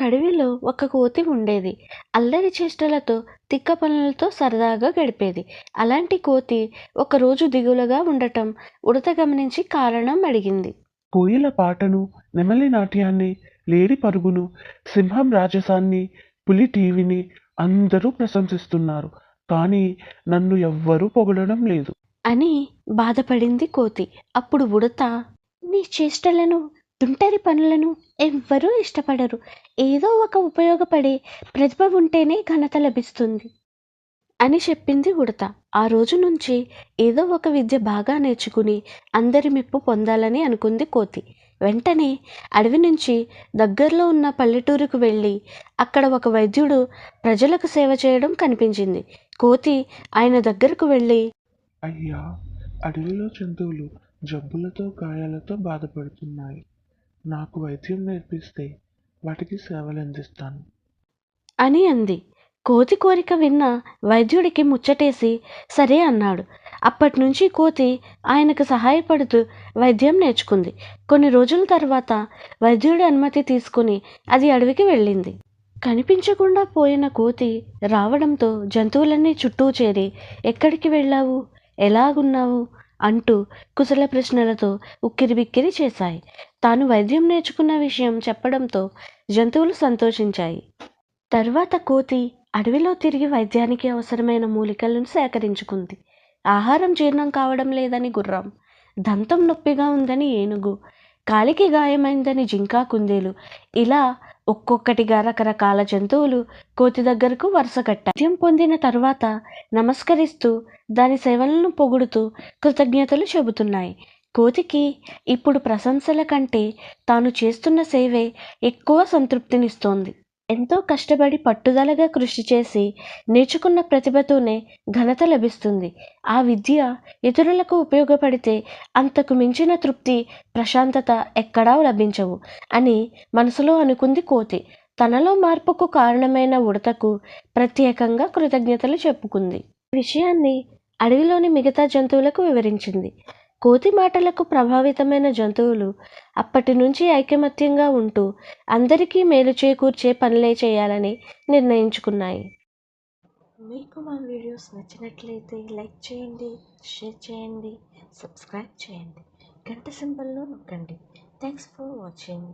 అడవిలో ఒక కోతి ఉండేది. అల్లరి చేష్టలతో, తిక్క పనులతో సరదాగా గడిపేది. అలాంటి కోతి ఒకరోజు దిగులుగా ఉండటం ఉడత గమనించి కారణం అడిగింది. కోయిల పాటను, నెమలి నాట్యాన్ని, లేడి పరుగును, సింహం రాజసాన్ని, పులి టీవీని అందరూ ప్రశంసిస్తున్నారు. కానీ నన్ను ఎవ్వరూ పొగడడం లేదు. అని బాధపడింది కోతి. అప్పుడు ఉడత, నీ చేష్టలను, తుంటరి పనులను ఎవ్వరూ ఇష్టపడరు. ఏదో ఒక ఉపయోగపడే ప్రతిభ ఉంటేనే ఘనత లభిస్తుంది అని చెప్పింది ఉడత. ఆ రోజు నుంచి ఏదో ఒక విద్య బాగా నేర్చుకుని అందరి మెప్పు పొందాలని అనుకుంది కోతి. వెంటనే అడవి నుంచి దగ్గరలో ఉన్న పల్లెటూరుకు వెళ్ళి అక్కడ ఒక వైద్యుడు ప్రజలకు సేవ చేయడం కనిపించింది. కోతి ఆయన దగ్గరకు వెళ్ళి, అయ్యా, అడవిలో జంతువులు జబ్బులతో, గాయాలతో బాధపడుతున్నాయి. నాకు వైద్యం నేర్పిస్తే వాటికి సేవలందిస్తాను. అని అంది. కోతి కోరిక విన్న వైద్యుడికి ముచ్చటేసి సరే అన్నాడు. అప్పటినుంచి కోతి ఆయనకు సహాయపడుతూ వైద్యం నేర్చుకుంది. కొన్ని రోజుల తర్వాత వైద్యుడి అనుమతి తీసుకుని అది అడవికి వెళ్ళింది. కనిపించకుండా పోయిన కోతి రావడంతో జంతువులన్నీ చుట్టూ చేరి, ఎక్కడికి వెళ్ళావు, ఎలాగున్నావు అంటూ కుశల ప్రశ్నలతో ఉక్కిరిబిక్కిరి చేశాయి. తాను వైద్యం నేర్చుకున్న విషయం చెప్పడంతో జంతువులు సంతోషించాయి. తర్వాత కోతి అడవిలో తిరిగి వైద్యానికి అవసరమైన మూలికలను సేకరించుకుంది. ఆహారం జీర్ణం కావడం లేదని గుర్రం, దంతం నొప్పిగా ఉందని ఏనుగు, కాలికి గాయమైందని జింక, కుందేలు ఇలా ఒక్కొక్కటిగా రకరకాల జంతువులు కోతి దగ్గరకు వరుస కట్టాయి. వైద్యం పొందిన తర్వాత నమస్కరిస్తూ దాని సేవలను పొగుడుతూ కృతజ్ఞతలు చెబుతున్నాయి. కోతికి ఇప్పుడు ప్రశంసల కంటే తాను చేస్తున్న సేవే ఎక్కువ సంతృప్తినిస్తోంది. ఎంతో కష్టపడి పట్టుదలగా కృషి చేసి నేర్చుకున్న ప్రతిభతోనే ఘనత లభిస్తుంది. ఆ విద్య ఇతరులకు ఉపయోగపడితే అంతకు మించిన తృప్తి, ప్రశాంతత ఎక్కడా లభించవు అని మనసులో అనుకుంది కోతి. తనలో మార్పుకు కారణమైన ఉడతకు ప్రత్యేకంగా కృతజ్ఞతలు చెప్పుకుంది. ఈ విషయాన్ని అడవిలోని మిగతా జంతువులకు వివరించింది. కోతి మాటలకు ప్రభావితమైన జంతువులు అప్పటి నుంచి ఐకమత్యంగా ఉంటూ అందరికీ మేలు చేకూర్చే పనులే చేయాలని నిర్ణయించుకున్నాయి. మీకు మా వీడియోస్ నచ్చినట్లయితే లైక్ చేయండి, షేర్ చేయండి, సబ్స్క్రైబ్ చేయండి, గంట సింబల్ను నొక్కండి. Thanks for watching.